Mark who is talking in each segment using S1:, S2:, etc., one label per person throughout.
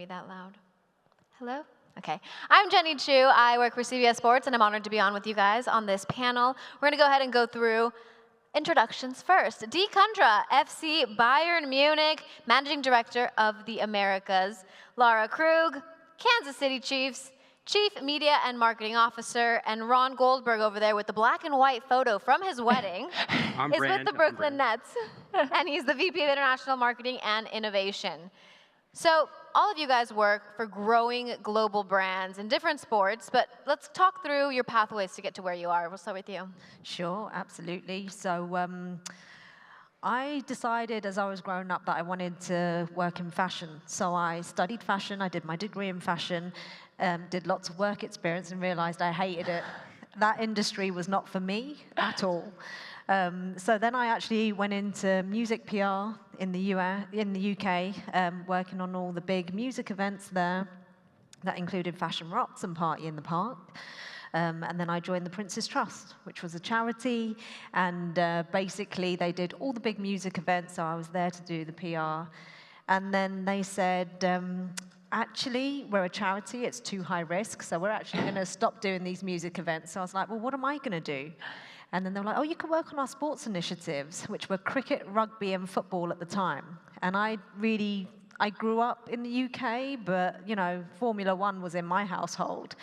S1: be that loud. Hello? Okay. I'm Jenny Chiu. I work for CBS Sports, and I'm honored to be on with you guys on this panel. We're going to go ahead and go through introductions first. Dee Kundra, FC Bayern Munich, Managing Director of the Americas. Lara Krug, Kansas City Chiefs, Chief Media and Marketing Officer. And Ron Goldberg over there with the black and white photo from his wedding is with the Brooklyn Nets. And he's the VP of International Marketing and Innovation. So all of you guys work for growing global brands in different sports, but let's talk through your pathways to get to where you are. We'll start with you.
S2: Sure, absolutely. So I decided as I was growing up that I wanted to work in fashion. So I studied fashion, I did my degree in fashion, did lots of work experience and realized I hated it. That industry was not for me at all. So then I actually went into music PR in the UK, working on all the big music events there. That included Fashion Rocks and Party in the Park. And then I joined the Prince's Trust, which was a charity. And basically, they did all the big music events, so I was there to do the PR. And then they said, actually, we're a charity, it's too high risk, so we're actually going to stop doing these music events. So I was like, well, what am I going to do? And then they were like, oh, you can work on our sports initiatives, which were cricket, rugby, and football at the time. And I grew up in the UK, but, you know, Formula One was in my household.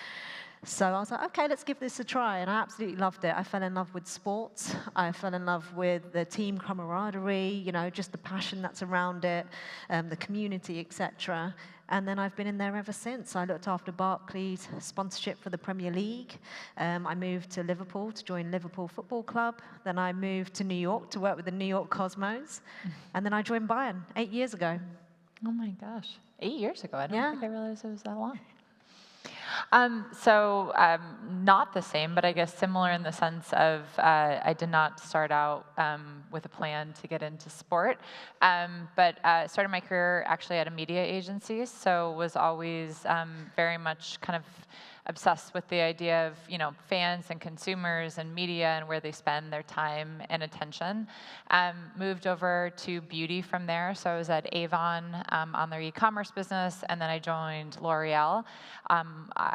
S2: So I was like, okay, let's give this a try. And I absolutely loved it. I fell in love with sports. I fell in love with the team camaraderie, you know, just the passion that's around it, the community, etc. And then I've been in there ever since. I looked after Barclays sponsorship for the Premier League. I moved to Liverpool to join Liverpool Football Club. Then I moved to New York to work with the New York Cosmos. And then I joined Bayern 8 years ago.
S3: Oh my gosh, 8 years ago. I don't think I realized it was that long. Not the same, but I guess similar in the sense of I did not start out with a plan to get into sport, but started my career actually at a media agency, so was always very much kind of obsessed with the idea of, you know, fans and consumers and media and where they spend their time and attention. Moved over to beauty from there, so I was at Avon on their e-commerce business, and then I joined L'Oreal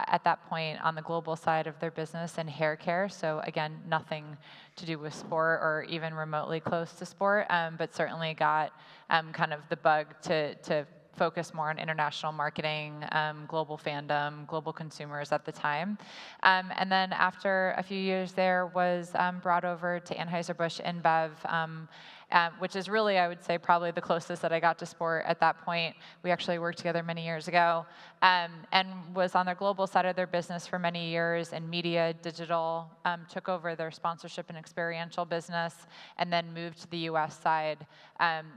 S3: at that point on the global side of their business in hair care, so again, nothing to do with sport or even remotely close to sport, but certainly got kind of the bug to focus more on international marketing, global fandom, global consumers at the time. And then after a few years there was brought over to Anheuser-Busch InBev, which is really, I would say, probably the closest that I got to sport at that point. We actually worked together many years ago, and was on their global side of their business for many years in media, digital, took over their sponsorship and experiential business, and then moved to the US side,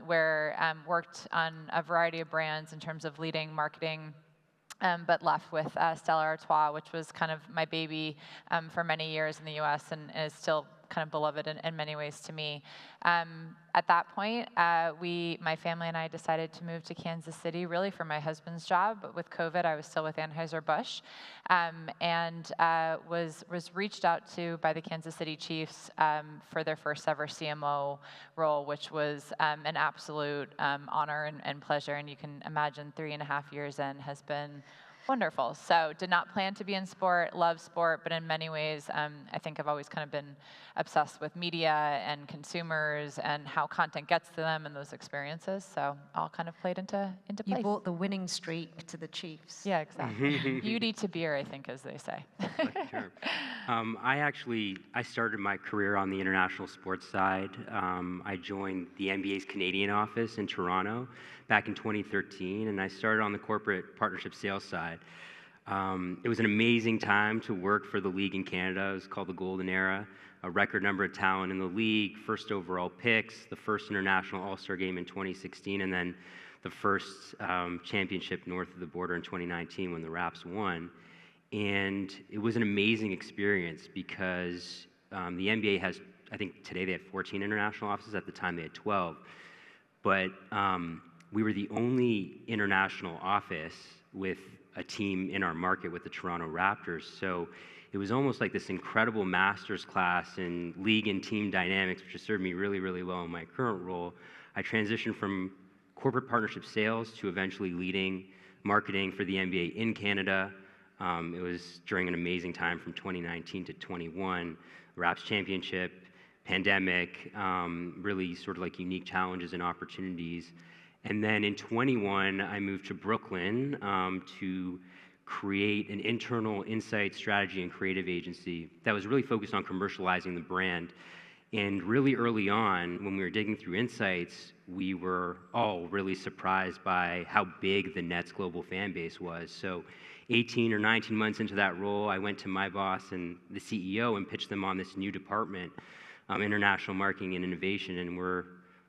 S3: where worked on a variety of brands in terms of leading marketing, but left with Stella Artois, which was kind of my baby for many years in the US and is still kind of beloved in many ways to me. At that point, my family and I decided to move to Kansas City, really for my husband's job. But with COVID, I was still with Anheuser-Busch, and was reached out to by the Kansas City Chiefs for their first ever CMO role, which was an absolute honor and pleasure. And you can imagine 3.5 years in has been wonderful. So did not plan to be in sport, love sport, but in many ways, I think I've always kind of been obsessed with media and consumers and how content gets to them and those experiences. So all kind of played into place.
S2: You brought the winning streak to the Chiefs.
S3: Yeah, exactly. Beauty to beer, I think, as they say.
S4: Sure. I started my career on the international sports side. I joined the NBA's Canadian office in Toronto back in 2013, and I started on the corporate partnership sales side. It was an amazing time to work for the league in Canada. It was called the Golden Era, a record number of talent in the league, first overall picks, the first international All-Star game in 2016, and then the first championship north of the border in 2019 when the Raps won. And it was an amazing experience because the NBA has, I think today they have 14 international offices. At the time they had 12. But we were the only international office with a team in our market with the Toronto Raptors. So it was almost like this incredible master's class in league and team dynamics, which has served me really, really well in my current role. I transitioned from corporate partnership sales to eventually leading marketing for the NBA in Canada. It was during an amazing time from 2019 to 21, Raps Championship, pandemic, really sort of like unique challenges and opportunities. And then in 21, I moved to Brooklyn to create an internal insight, strategy, and creative agency that was really focused on commercializing the brand. And really early on, when we were digging through insights, we were all really surprised by how big the Nets global fan base was. So 18 or 19 months into that role, I went to my boss and the CEO and pitched them on this new department, international marketing and innovation. And we're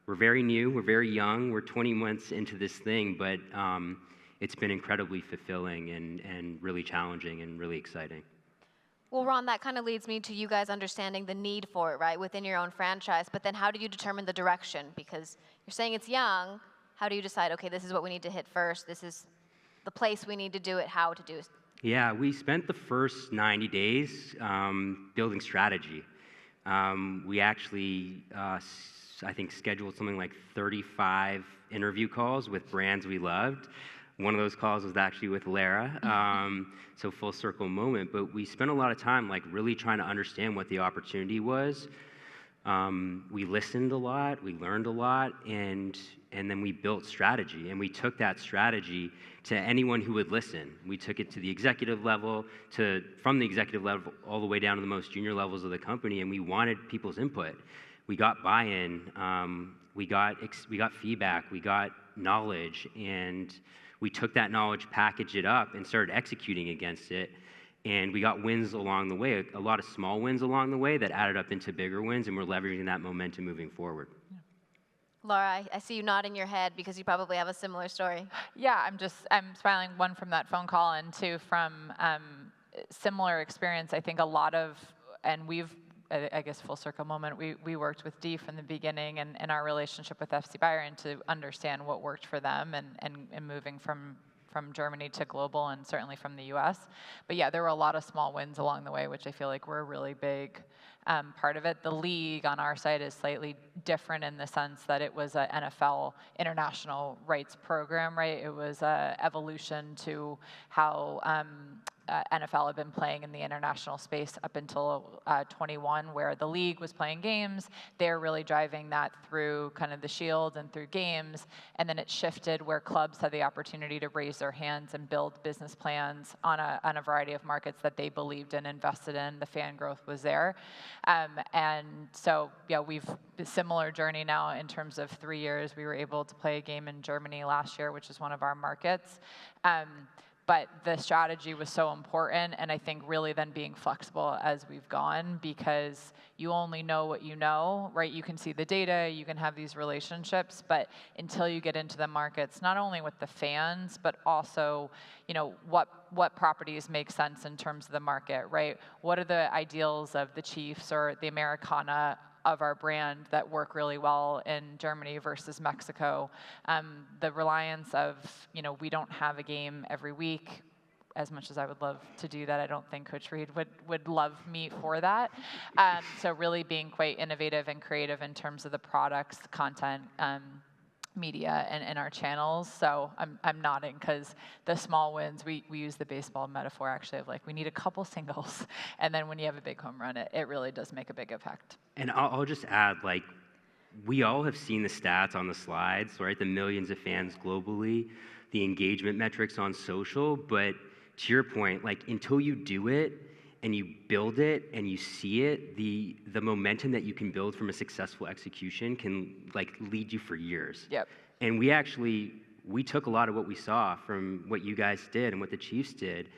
S4: very new, we're very young, we're 20 months into this thing, but it's been incredibly fulfilling and really challenging and really exciting.
S1: Well, Ron, that kind of leads me to you guys understanding the need for it, right, within your own franchise. But then how do you determine the direction? Because you're saying it's young. How do you decide, okay, this is what we need to hit first, this is the place we need to do it, how to do it?
S4: Yeah, we spent the first 90 days building strategy. We actually, I think, scheduled something like 35 interview calls with brands we loved. One of those calls was actually with Lara, so full circle moment. But we spent a lot of time like really trying to understand what the opportunity was. We listened a lot, we learned a lot, and then we built strategy. And we took that strategy to anyone who would listen. We took it to the executive level, from the executive level all the way down to the most junior levels of the company, and we wanted people's input. We got buy-in, we got feedback, we got knowledge, and we took that knowledge, packaged it up, and started executing against it. And we got wins along the way, a lot of small wins along the way that added up into bigger wins, and we're leveraging that momentum moving forward.
S1: Laura, I see you nodding your head because you probably have a similar story.
S3: Yeah, I'm smiling, one from that phone call and two from similar experience. I think a lot of, and I guess full circle moment, we worked with Dee from the beginning and our relationship with FC Bayern to understand what worked for them and moving from Germany to global and certainly from the US. But yeah, there were a lot of small wins along the way, which I feel like were a really big part of it. The league on our side is slightly different in the sense that it was an NFL international rights program, right? It was an evolution to how NFL had been playing in the international space up until 21, where the league was playing games. They're really driving that through kind of the shield and through games. And then it shifted where clubs had the opportunity to raise their hands and build business plans on a variety of markets that they believed in, invested in. The fan growth was there. And so, yeah, we've a similar journey now in terms of 3 years. We were able to play a game in Germany last year, which is one of our markets. But the strategy was so important, and I think really then being flexible as we've gone, because you only know what you know, right? You can see the data, you can have these relationships, but until you get into the markets, not only with the fans, but also, you know, what properties make sense in terms of the market, right? What are the ideals of the Chiefs or the Americana of our brand that work really well in Germany versus Mexico? The reliance of, you know, we don't have a game every week. As much as I would love to do that, I don't think Coach Reed would love me for that. So really being quite innovative and creative in terms of the products, the content, media, and our channels. So I'm nodding because the small wins, we use the baseball metaphor actually of like, we need a couple singles, and then when you have a big home run, it really does make a big impact.
S4: And I'll just add, like, we all have seen the stats on the slides, right? The millions of fans globally, the engagement metrics on social, but to your point, like, until you do it and you build it and you see it, the momentum that you can build from a successful execution can like lead you for years.
S3: Yep.
S4: And we took a lot of what we saw from what you guys did and what the Chiefs did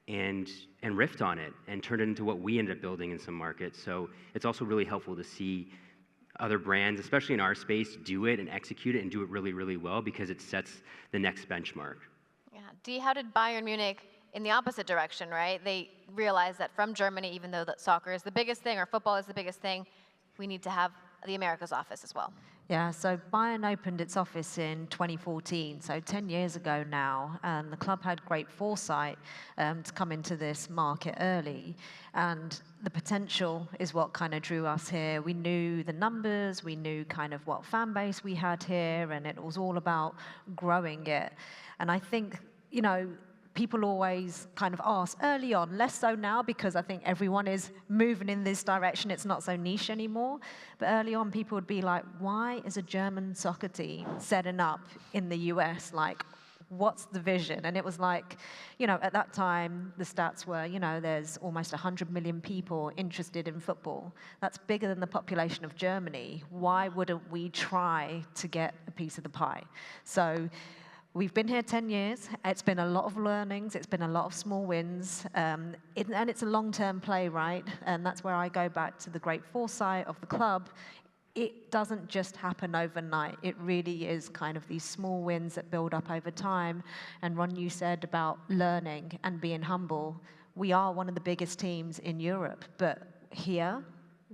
S4: and riffed on it and turned it into what we ended up building in some markets. So it's also really helpful to see other brands, especially in our space, do it and execute it and do it really, really well, because it sets the next benchmark.
S1: Yeah. Dee, how did Bayern Munich in the opposite direction, right? They realized that from Germany, even though that soccer is the biggest thing or football is the biggest thing, we need to have the Americas office as well.
S2: Yeah, so Bayern opened its office in 2014, so 10 years ago now, and the club had great foresight to come into this market early, and the potential is what kind of drew us here. We knew the numbers, we knew kind of what fan base we had here, and it was all about growing it. And I think, you know, people always kind of ask early on, less so now because I think everyone is moving in this direction. It's not so niche anymore. But early on, people would be like, why is a German soccer team setting up in the US? Like, what's the vision? And it was like, you know, at that time, the stats were, you know, there's almost 100 million people interested in football. That's bigger than the population of Germany. Why wouldn't we try to get a piece of the pie? So we've been here 10 years. It's been a lot of learnings. It's been a lot of small wins. And it's a long-term play, right? And that's where I go back to the great foresight of the club. It doesn't just happen overnight. It really is kind of these small wins that build up over time. And Ron, you said about learning and being humble. We are one of the biggest teams in Europe. But here,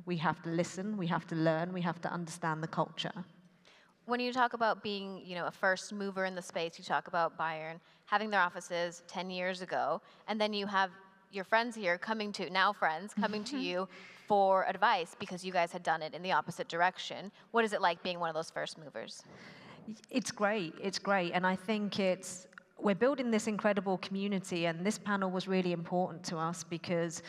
S2: we have to listen, we have to learn, we have to understand the culture.
S1: When you talk about being, you know, a first mover in the space, you talk about Bayern having their offices 10 years ago, and then you have your friends here coming to, now friends, coming to you for advice because you guys had done it in the opposite direction. What is it like being one of those first movers?
S2: It's great, and I think we're building this incredible community, and this panel was really important to us because,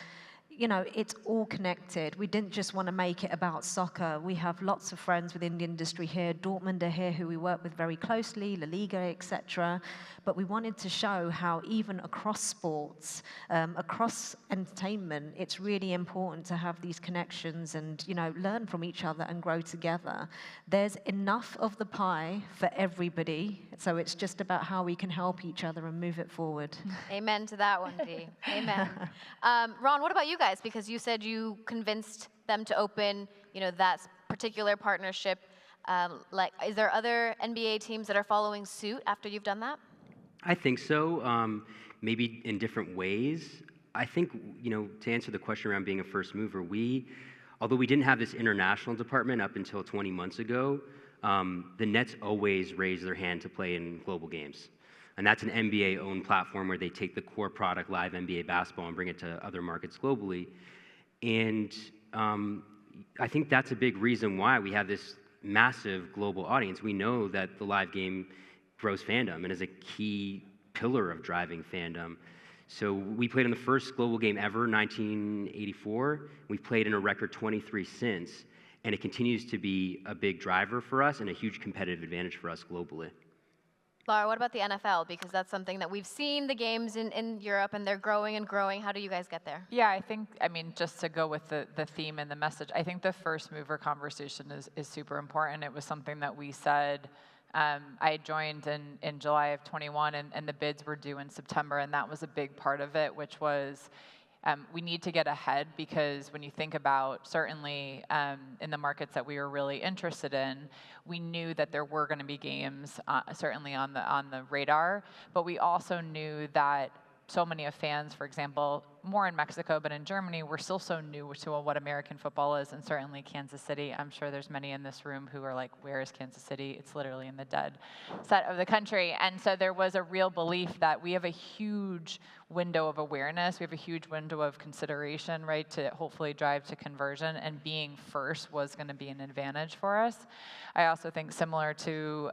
S2: you know, it's all connected. We didn't just want to make it about soccer. We have lots of friends within the industry here. Dortmund are here, who we work with very closely, La Liga, etc. But we wanted to show how even across sports, across entertainment, it's really important to have these connections and, you know, learn from each other and grow together. There's enough of the pie for everybody, so it's just about how we can help each other and move it forward.
S1: Amen to that one, Dee. Amen. Ron, what about you guys? Because you said you convinced them to open, you know, that particular partnership. Like, is there other NBA teams that are following suit after you've done that?
S4: I think so, maybe in different ways. I think, you know, to answer the question around being a first mover, although we didn't have this international department up until 20 months ago, the Nets always raise their hand to play in global games. And that's an NBA-owned platform where they take the core product, live NBA basketball, and bring it to other markets globally. And I think that's a big reason why we have this massive global audience. We know that the live game grows fandom and is a key pillar of driving fandom. So we played in the first global game ever, 1984. We've played in a record 23 since, and it continues to be a big driver for us and a huge competitive advantage for us globally.
S1: Lara, what about the NFL? Because that's something that we've seen the games in Europe, and they're growing and growing. How do you guys get there?
S3: Yeah, I mean, just to go with the theme and the message, I think the first mover conversation is super important. It was something that we said. I joined in July of 21, and the bids were due in September, and that was a big part of it, which was we need to get ahead because when you think about, certainly in the markets that we were really interested in, we knew that there were going to be games certainly on the radar, but we also knew that so many of fans, for example, more in Mexico, but in Germany, we're still so new to what American football is, and certainly Kansas City. I'm sure there's many in this room who are like, where is Kansas City? It's literally in the dead set of the country. And so there was a real belief that we have a huge window of awareness. We have a huge window of consideration, right, to hopefully drive to conversion, and being first was going to be an advantage for us. I also think similar to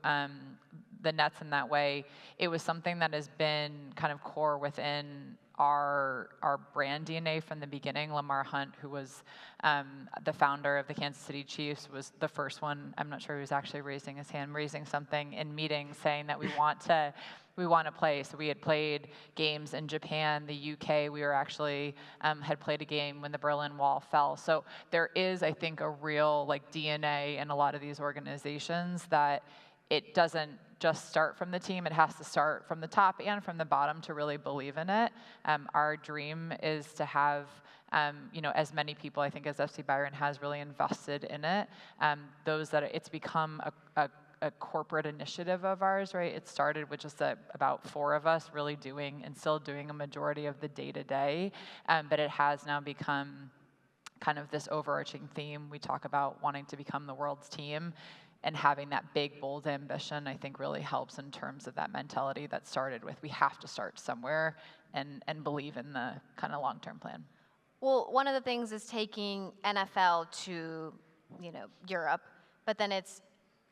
S3: the Nets in that way, it was something that has been kind of core within our brand DNA from the beginning. Lamar Hunt, who was the founder of the Kansas City Chiefs, was the first one. I'm not sure he was actually raising his hand, raising something in meetings saying that we want to play. So we had played games in Japan, the UK. We were actually had played a game when the Berlin Wall fell. So there is, I think, a real like DNA in a lot of these organizations that it doesn't just start from the team. It has to start from the top and from the bottom to really believe in it. Our dream is to have as many people, I think, as FC Bayern has really invested in it. It's become a corporate initiative of ours, right? It started with just about 4 of us really doing and still doing a majority of the day-to-day, but it has now become kind of this overarching theme. We talk about wanting to become the world's team, and having that big, bold ambition, I think, really helps in terms of that mentality that started with we have to start somewhere and believe in the kind of long-term plan.
S1: Well, one of the things is taking NFL to, Europe, but then it's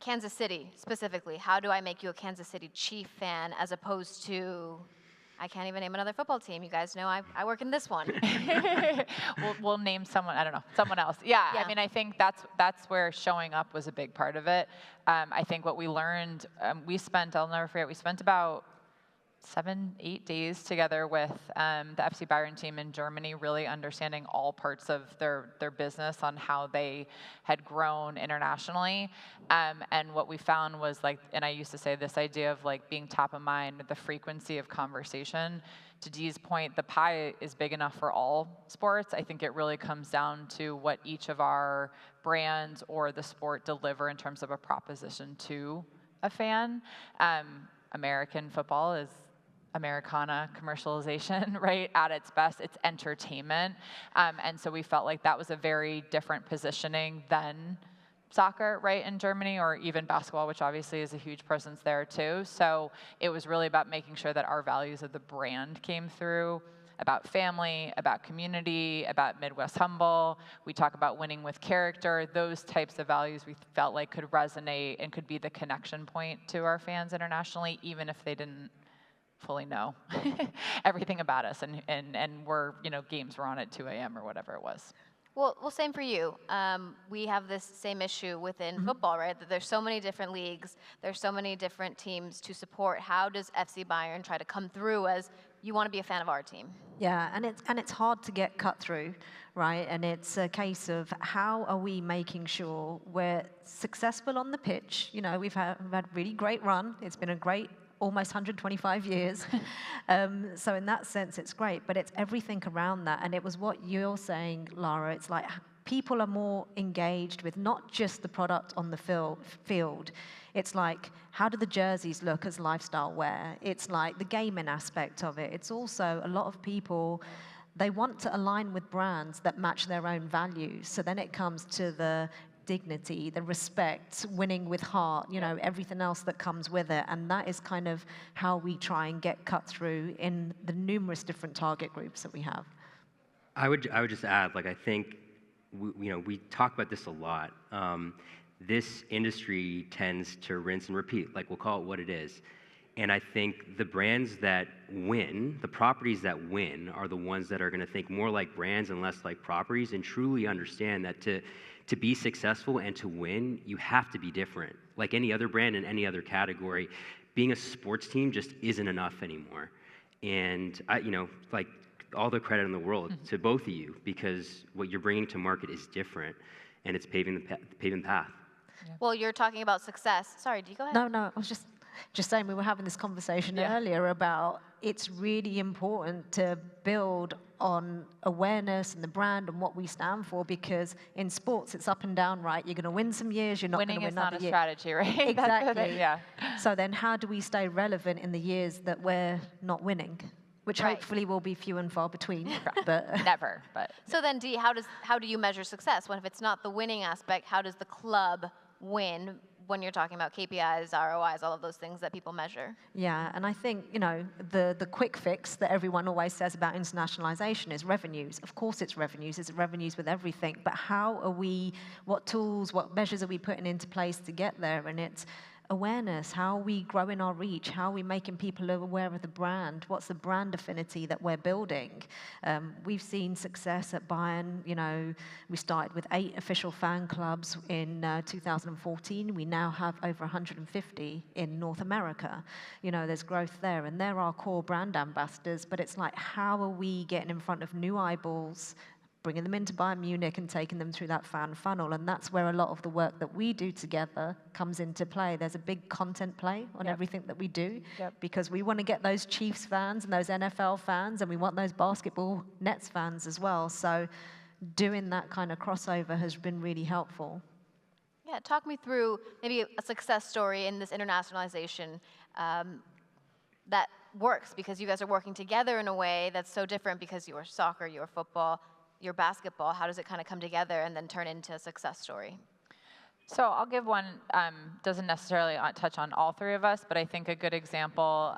S1: Kansas City specifically. How do I make you a Kansas City Chief fan as opposed to, I can't even name another football team. You guys know I work in this one.
S3: we'll name someone, I don't know, someone else. Yeah,
S1: Yeah.
S3: I mean, I think that's where showing up was a big part of it. I think what we learned, I'll never forget, we spent about 7-8 days together with the FC Bayern team in Germany, really understanding all parts of their business on how they had grown internationally. And what we found was like, and I used to say this idea of like being top of mind, the frequency of conversation. To Dee's point, the pie is big enough for all sports. I think it really comes down to what each of our brands or the sport deliver in terms of a proposition to a fan. American football is Americana commercialization, right, at its best. It's entertainment. And so we felt like that was a very different positioning than soccer, right, in Germany, or even basketball, which obviously is a huge presence there too. So it was really about making sure that our values of the brand came through, about family, about community, about Midwest humble. We talk about winning with character. Those types of values we felt like could resonate and could be the connection point to our fans internationally, even if they didn't fully know everything about us, and games were on at 2 a.m. or whatever it was.
S1: Well, same for you. We have this same issue within football, right? That there's so many different leagues, there's so many different teams to support. How does FC Bayern try to come through as you want to be a fan of our team?
S2: Yeah, and it's hard to get cut through, right? And it's a case of how are we making sure we're successful on the pitch? You know, we've had a really great run. It's been a great almost 125 years. So in that sense, it's great, but it's everything around that. And it was what you're saying, Lara. It's like people are more engaged with not just the product on the field. It's like, how do the jerseys look as lifestyle wear? It's like the gaming aspect of it. It's also a lot of people, they want to align with brands that match their own values. So then it comes to the dignity, the respect, winning with heart, everything else that comes with it. And that is kind of how we try and get cut through in the numerous different target groups that we have.
S4: I would just add, like, I think, we talk about this a lot. This industry tends to rinse and repeat, like we'll call it what it is. And I think the brands that win, the properties that win, are the ones that are going to think more like brands and less like properties, and truly understand that to be successful and to win, you have to be different. Like any other brand in any other category, being a sports team just isn't enough anymore. And like all the credit in the world to both of you, because what you're bringing to market is different, and it's paving the path.
S1: Yeah. Well, you're talking about success. Sorry, Dee, go ahead.
S2: No, I was just saying, we were having this conversation earlier about it's really important to build on awareness and the brand and what we stand for, because in sports it's up and down, right? You're going to win some years, you're not going to win other years.
S3: Winning is not a strategy, right?
S2: Exactly.
S3: Yeah.
S2: So then how do we stay relevant in the years that we're not winning? Which hopefully will be few and far between. But
S3: Never, but.
S1: So then, Dee, how do you measure success? When if it's not the winning aspect, how does the club win when you're talking about KPIs, ROIs, all of those things that people measure?
S2: Yeah, and I think, the quick fix that everyone always says about internationalization is revenues. Of course it's revenues with everything, but what tools, what measures are we putting into place to get there? And it's awareness. How are we growing our reach? How are we making people aware of the brand? What's the brand affinity that we're building? We've seen success at Bayern. We started with 8 official fan clubs in 2014. We now have over 150 in North America. There's growth there, and they're our core brand ambassadors. But it's like, how are we getting in front of new eyeballs, bringing them into Bayern Munich and taking them through that fan funnel? And that's where a lot of the work that we do together comes into play. There's a big content play on everything that we do, because we want to get those Chiefs fans and those NFL fans, and we want those basketball Nets fans as well. So doing that kind of crossover has been really helpful.
S1: Yeah, talk me through maybe a success story in this internationalization that works, because you guys are working together in a way that's so different, because you're soccer, you're football, your basketball. How does it kind of come together and then turn into a success story?
S3: So I'll give one, doesn't necessarily touch on all 3 of us, but I think a good example,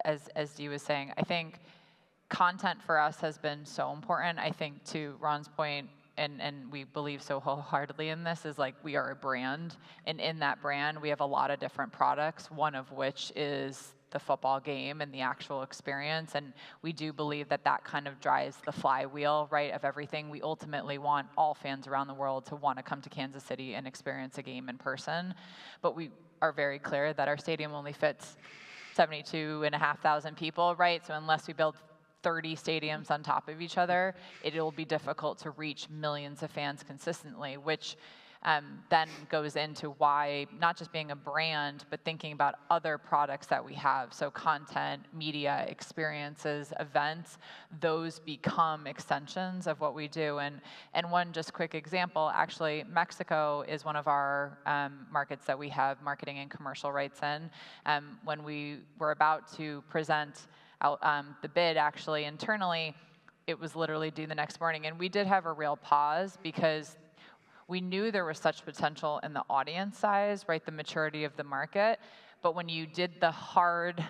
S3: as Dee was saying, I think content for us has been so important. I think, to Ron's point, and we believe so wholeheartedly in this, is like we are a brand, and in that brand we have a lot of different products, one of which is the football game and the actual experience, and we do believe that that kind of drives the flywheel, right, of everything. We ultimately want all fans around the world to want to come to Kansas City and experience a game in person, but we are very clear that our stadium only fits 72,500 people, right? So unless we build 30 stadiums on top of each other, it'll be difficult to reach millions of fans consistently, which then goes into why not just being a brand, but thinking about other products that we have. So content, media, experiences, events, those become extensions of what we do. And one just quick example, actually, Mexico is one of our markets that we have marketing and commercial rights in. When we were about to present out, the bid actually internally, it was literally due the next morning. And we did have a real pause because we knew there was such potential in the audience size, right, the maturity of the market. But when you did the hard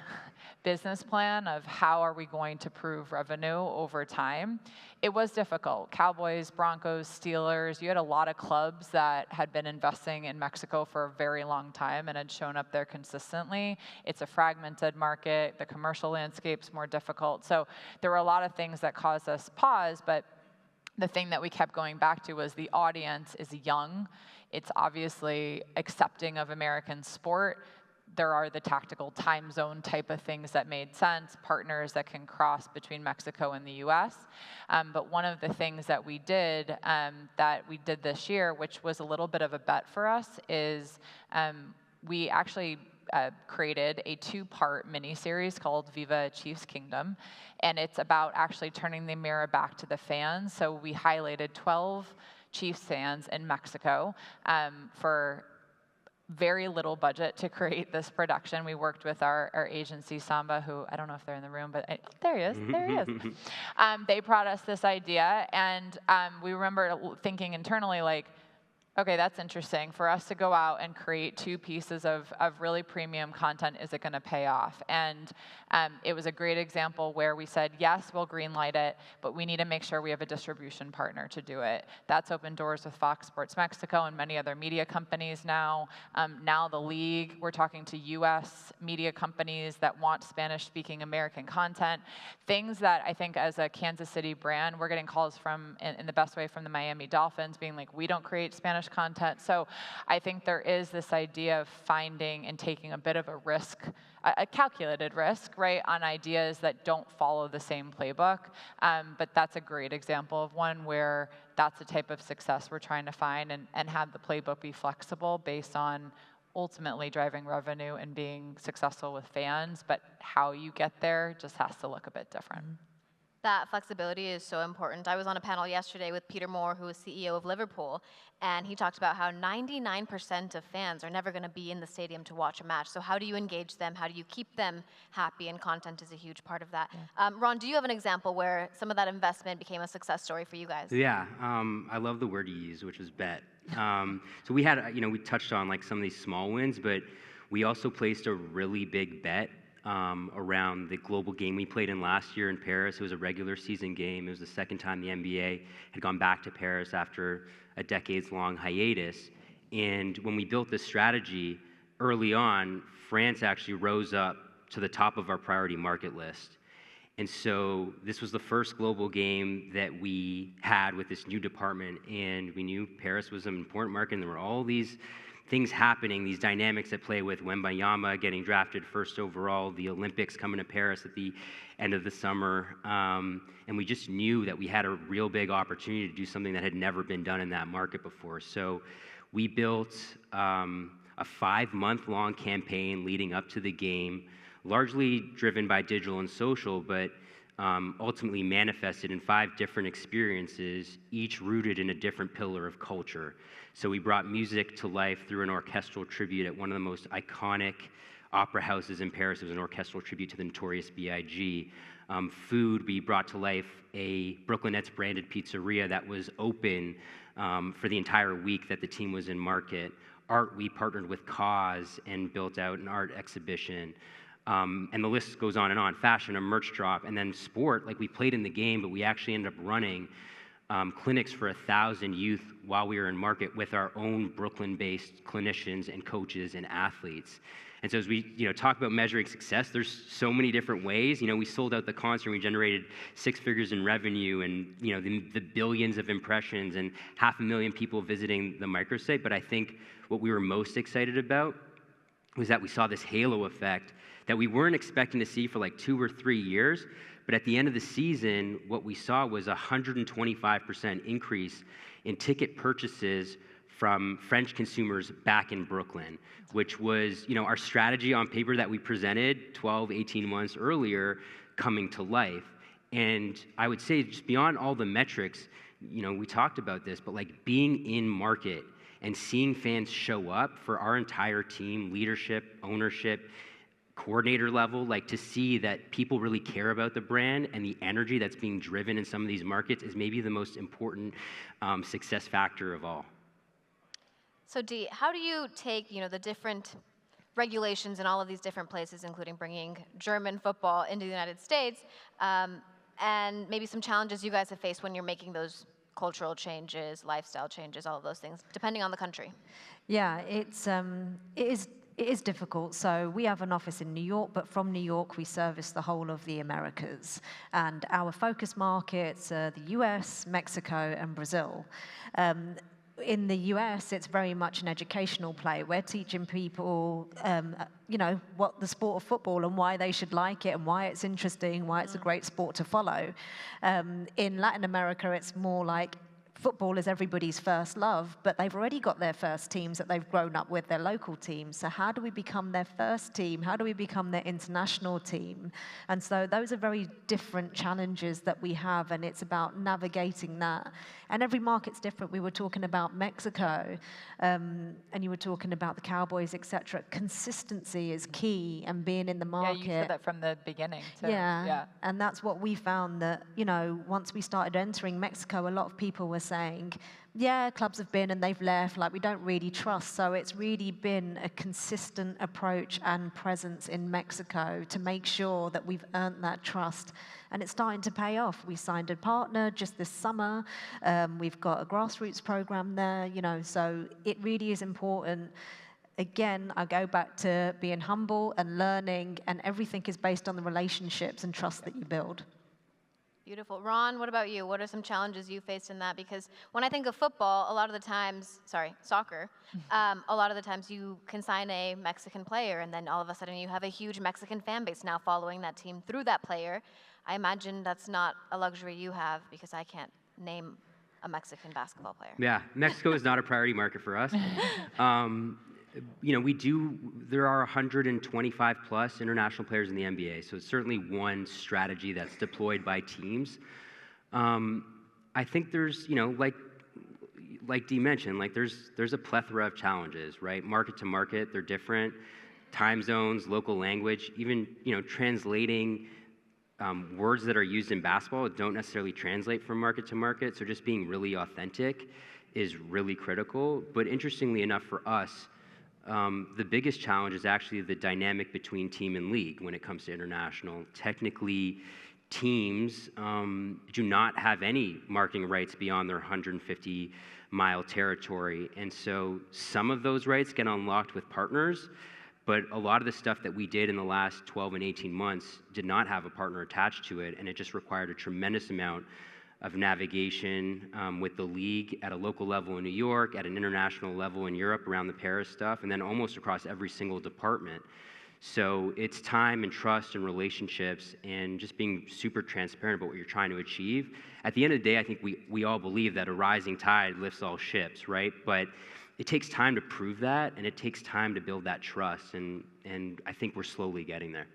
S3: business plan of how are we going to prove revenue over time, it was difficult. Cowboys, Broncos, Steelers, you had a lot of clubs that had been investing in Mexico for a very long time and had shown up there consistently. It's a fragmented market. The commercial landscape's more difficult. So there were a lot of things that caused us pause, but the thing that we kept going back to was the audience is young. It's obviously accepting of American sport. There are the tactical time zone type of things that made sense, partners that can cross between Mexico and the US. But one of the things that we did this year, which was a little bit of a bet for us, is we actually created a 2-part miniseries called Viva Chiefs Kingdom, and it's about actually turning the mirror back to the fans. So we highlighted 12 Chiefs fans in Mexico for very little budget to create this production. We worked with our agency, Samba, who I don't know if they're in the room, but there he is, there he is. They brought us this idea, and we remember thinking internally, like, okay, that's interesting. For us to go out and create 2 pieces of really premium content, is it going to pay off? And it was a great example where we said, yes, we'll greenlight it, but we need to make sure we have a distribution partner to do it. That's opened doors with Fox Sports Mexico and many other media companies now. Now the league, we're talking to US media companies that want Spanish-speaking American content. Things that I think as a Kansas City brand, we're getting calls from, in the best way, from the Miami Dolphins being like, we don't create Spanish content. So I think there is this idea of finding and taking a bit of a risk, a calculated risk, right, on ideas that don't follow the same playbook. But that's a great example of one where that's the type of success we're trying to find, and have the playbook be flexible based on ultimately driving revenue and being successful with fans. But how you get there just has to look a bit different.
S1: That flexibility is so important. I was on a panel yesterday with Peter Moore, who is CEO of Liverpool, and he talked about how 99% of fans are never going to be in the stadium to watch a match. So how do you engage them? How do you keep them happy? And content is a huge part of that. Yeah. Ron, do you have an example where some of that investment became a success story for you guys?
S4: Yeah, I love the word you used, which was bet. So we had, we touched on like some of these small wins, but we also placed a really big bet around the global game we played in last year in Paris. It was a regular season game. It was the second time the NBA had gone back to Paris after a decades-long hiatus. And when we built this strategy early on, France actually rose up to the top of our priority market list. And so this was the first global game that we had with this new department, and we knew Paris was an important market, and there were all these things happening, these dynamics at play with Wembanyama getting drafted first overall, the Olympics coming to Paris at the end of the summer, and we just knew that we had a real big opportunity to do something that had never been done in that market before. So we built a 5-month-long campaign leading up to the game, largely driven by digital and social, but ultimately manifested in 5 different experiences, each rooted in a different pillar of culture. So we brought music to life through an orchestral tribute at one of the most iconic opera houses in Paris. It was an orchestral tribute to the Notorious B.I.G. Food, we brought to life a Brooklyn Nets branded pizzeria that was open for the entire week that the team was in market. Art, we partnered with Cause and built out an art exhibition. And the list goes on and on. Fashion, a merch drop, and then sport, like we played in the game, but we actually ended up running clinics for 1,000 youth while we were in market with our own Brooklyn-based clinicians and coaches and athletes. And so as we talk about measuring success, there's so many different ways. We sold out the concert, we generated 6 figures in revenue, and the billions of impressions and 500,000 people visiting the microsite. But I think what we were most excited about was that we saw this halo effect that we weren't expecting to see for like 2 or 3 years. But at the end of the season, what we saw was a 125% increase in ticket purchases from French consumers back in Brooklyn, which was our strategy on paper that we presented 12, 18 months earlier coming to life. And I would say just beyond all the metrics, we talked about this, but like being in market and seeing fans show up for our entire team, leadership, ownership, coordinator level, like to see that people really care about the brand and the energy that's being driven in some of these markets is maybe the most important success factor of all.
S1: So Dee, how do you take the different regulations in all of these different places, including bringing German football into the United States, and maybe some challenges you guys have faced when you're making those cultural changes, lifestyle changes, all of those things, depending on the country?
S2: Yeah, it is difficult. So we have an office in New York, but from New York, we service the whole of the Americas. And our focus markets are the US, Mexico, and Brazil. In the US, it's very much an educational play. We're teaching people, what the sport of football and why they should like it and why it's interesting, why it's a great sport to follow. In Latin America, it's more like football is everybody's first love, but they've already got their first teams that they've grown up with, their local teams. So how do we become their first team? How do we become their international team? And so those are very different challenges that we have, and it's about navigating that. And every market's different. We were talking about Mexico, and you were talking about the Cowboys, et cetera. Consistency is key, and being in the market.
S3: Yeah, you said that from the beginning, too.
S2: Yeah, and that's what we found, that, once we started entering Mexico, a lot of people were saying, yeah, clubs have been and they've left, like we don't really trust. So it's really been a consistent approach and presence in Mexico to make sure that we've earned that trust. And it's starting to pay off. We signed a partner just this summer. We've got a grassroots program there, so it really is important. Again, I go back to being humble and learning, and everything is based on the relationships and trust that you build.
S1: Beautiful. Ron, what about you? What are some challenges you faced in that? Because when I think of football, a lot of the times, soccer, a lot of the times you can sign a Mexican player, and then all of a sudden you have a huge Mexican fan base now following that team through that player. I imagine that's not a luxury you have, because I can't name a Mexican basketball player.
S4: Yeah, Mexico is not a priority market for us. There are 125 plus international players in the NBA, so it's certainly one strategy that's deployed by teams. I think there's, like Dee mentioned, like there's a plethora of challenges, right? Market to market, they're different. Time zones, local language, even, translating words that are used in basketball don't necessarily translate from market to market, so just being really authentic is really critical. But interestingly enough for us, the biggest challenge is actually the dynamic between team and league when it comes to international. Technically, teams do not have any marketing rights beyond their 150-mile territory. And so some of those rights get unlocked with partners, but a lot of the stuff that we did in the last 12 and 18 months did not have a partner attached to it, and it just required a tremendous amount of navigation with the league at a local level in New York, at an international level in Europe around the Paris stuff, and then almost across every single department. So it's time and trust and relationships and just being super transparent about what you're trying to achieve. At the end of the day, I think we all believe that a rising tide lifts all ships, right? But it takes time to prove that, and it takes time to build that trust, and I think we're slowly getting there.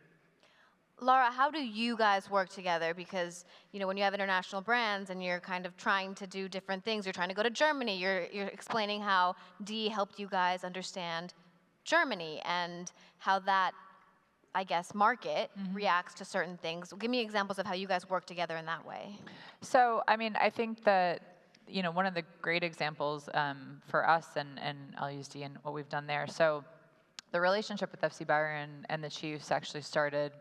S1: Lara, how do you guys work together? Because, when you have international brands and you're kind of trying to do different things, you're trying to go to Germany, you're explaining how Dee helped you guys understand Germany and how that, I guess, market reacts to certain things. Give me examples of how you guys work together in that way.
S3: So, I think that, one of the great examples for us, and I'll use Dee and what we've done there. So the relationship with FC Bayern and the Chiefs actually started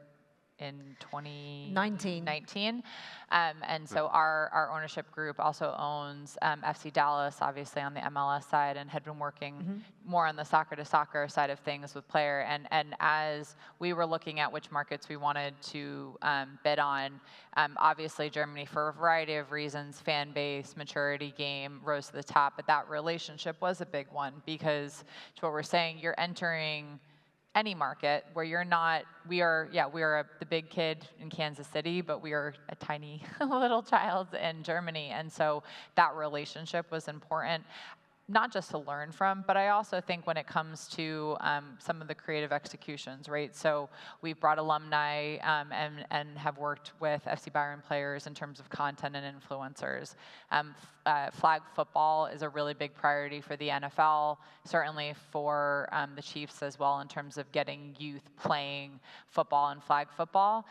S3: in 2019. And so
S2: Mm-hmm.
S3: our ownership group also owns FC Dallas, obviously on the MLS side, and had been working more on the soccer to soccer side of things with player. And as we were looking at which markets we wanted to bid on, obviously Germany, for a variety of reasons, fan base, maturity game, rose to the top. But that relationship was a big one because, to what we're saying, you're entering any market where you're not, we are the big kid in Kansas City, but we are a tiny little child in Germany. And so that relationship was important, not just to learn from, but I also think when it comes to some of the creative executions, right? So we've brought alumni and have worked with FC Bayern players in terms of content and influencers. Flag football is a really big priority for the NFL, certainly for the Chiefs as well in terms of getting youth playing football and flag football.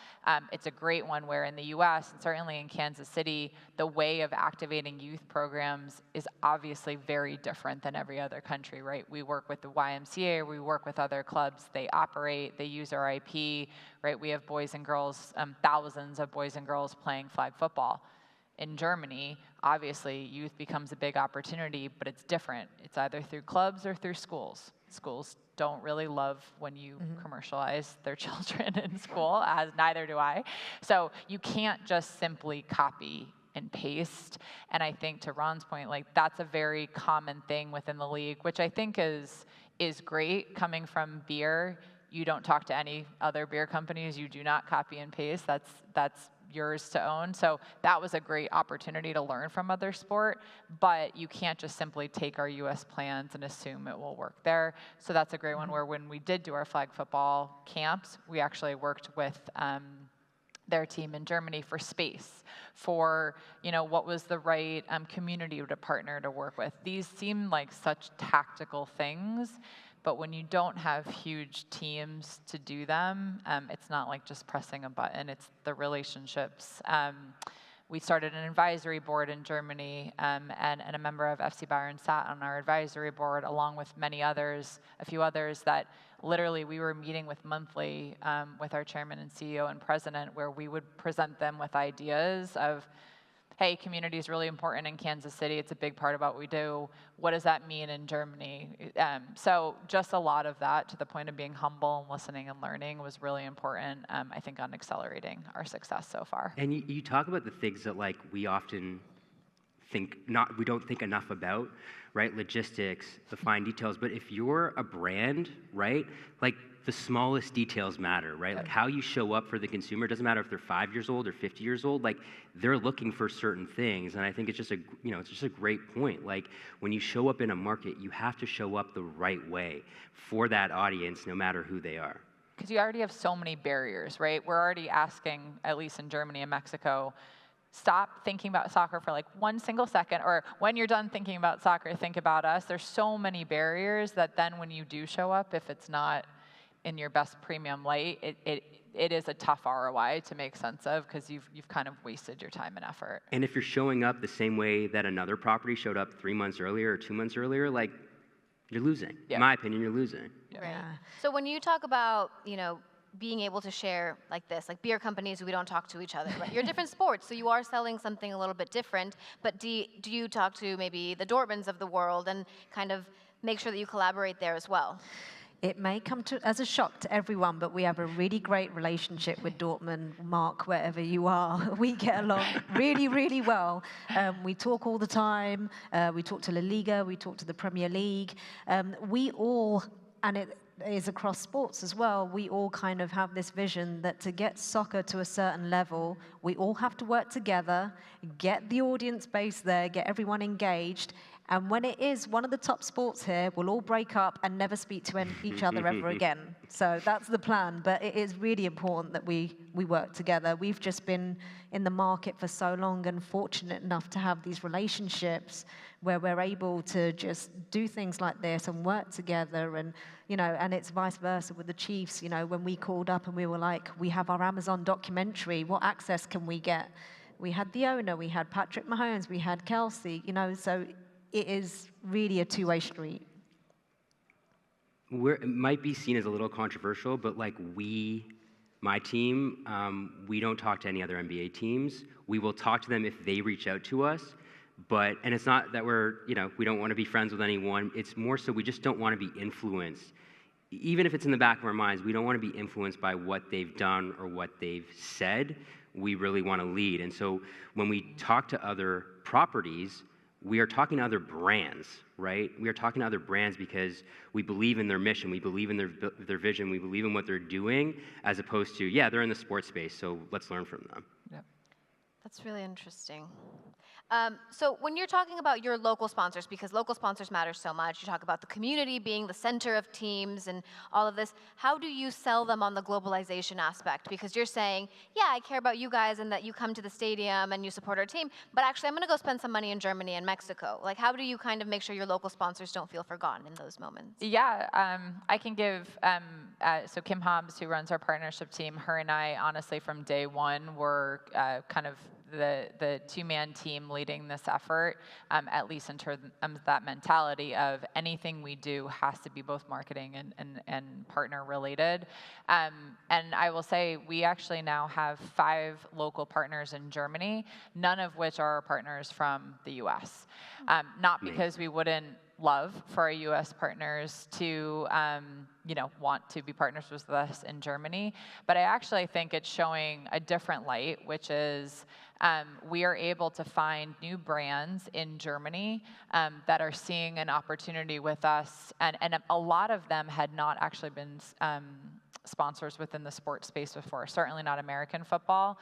S3: It's a great one where in the US and certainly in Kansas City, the way of activating youth programs is obviously very different than every other country, right? We work with the YMCA, we work with other clubs, they operate, they use our IP, right? We have boys and girls, thousands of boys and girls playing flag football. In Germany, obviously, youth becomes a big opportunity, but it's different. It's either through clubs or through schools. Schools don't really love when you commercialize their children in school, as neither do I. So you can't just simply copy and paste. And I think to Ron's point, like that's a very common thing within the league, which I think is great coming from beer. You don't talk to any other beer companies. You do not copy and paste. That's yours to own. So that was a great opportunity to learn from other sport, but you can't just simply take our US plans and assume it will work there. So that's a great one where when we did do our flag football camps, we actually worked with their team in Germany for space, for what was the right community to partner to work with. These seem like such tactical things, but when you don't have huge teams to do them, it's not like just pressing a button, it's the relationships. We started an advisory board in Germany, and a member of FC Bayern sat on our advisory board along with many others, a few others that literally we were meeting with monthly with our chairman and CEO and president, where we would present them with ideas of, hey, community is really important in Kansas City. It's a big part of what we do. What does that mean in Germany? So just a lot of that, to the point of being humble and listening and learning, was really important, I think, on accelerating our success so far.
S4: And you talk about the things that like we often we don't think enough about, right? Logistics, the fine details. But if you're a brand, right, like the smallest details matter, right? Like how you show up for the consumer, doesn't matter if they're 5 years old or 50 years old, like they're looking for certain things. And I think it's just it's just a great point. Like when you show up in a market, you have to show up the right way for that audience, no matter who they are.
S3: Because you already have so many barriers, right? We're already asking, at least in Germany and Mexico, stop thinking about soccer for like 1 single second, or when you're done thinking about soccer, think about us. There's so many barriers that then when you do show up, if it's not in your best premium light, it is a tough ROI to make sense of, because you've kind of wasted your time and effort.
S4: And if you're showing up the same way that another property showed up 3 months earlier or 2 months earlier, like you're losing.
S3: Yeah.
S4: In my opinion, you're losing.
S1: Right. So when you talk about, being able to share like this, like beer companies, we don't talk to each other, right? You're different sports, so you are selling something a little bit different, but do you talk to maybe the Dortmunds of the world and kind of make sure that you collaborate there as well?
S2: It may come as a shock to everyone, but we have a really great relationship with Dortmund. Mark, wherever you are, we get along really, really well. We talk all the time. We talk to La Liga. We talk to the Premier League. We all, and it is across sports as well, we all kind of have this vision that to get soccer to a certain level, we all have to work together, get the audience base there, get everyone engaged. And when it is one of the top sports here, we'll all break up and never speak to each other ever again. So that's the plan. But it is really important that we work together. We've just been in the market for so long and fortunate enough to have these relationships where we're able to just do things like this and work together. And, and it's vice versa with the Chiefs. When we called up and we were like, we have our Amazon documentary, what access can we get? We had the owner, we had Patrick Mahomes, we had Kelsey, so it is really a two-way street.
S4: It might be seen as a little controversial, but like my team, we don't talk to any other NBA teams. We will talk to them if they reach out to us. And it's not that we don't want to be friends with anyone. It's more so we just don't want to be influenced. Even if it's in the back of our minds, we don't want to be influenced by what they've done or what they've said. We really want to lead. And so when we talk to other properties, we are talking to other brands, right? We are talking to other brands because we believe in their mission, we believe in their vision, we believe in what they're doing, as opposed to, yeah, they're in the sports space, so let's learn from them.
S3: Yep.
S1: That's really interesting. So when you're talking about your local sponsors, because local sponsors matter so much, you talk about the community being the center of teams and all of this, how do you sell them on the globalization aspect? Because you're saying, yeah, I care about you guys and that you come to the stadium and you support our team, but actually I'm going to go spend some money in Germany and Mexico. Like, how do you kind of make sure your local sponsors don't feel forgotten in those moments?
S3: Yeah, I can give, so Kim Hobbs, who runs our partnership team, her and I, honestly, from day one, were kind of the two-man team leading this effort, at least in terms of that mentality of anything we do has to be both marketing and partner related. And I will say we actually now have 5 local partners in Germany, none of which are partners from the US. Not because we wouldn't love for our U.S. partners to, want to be partners with us in Germany. But I actually think it's showing a different light, which is we are able to find new brands in Germany that are seeing an opportunity with us. And a lot of them had not actually been sponsors within the sports space before, certainly not American football.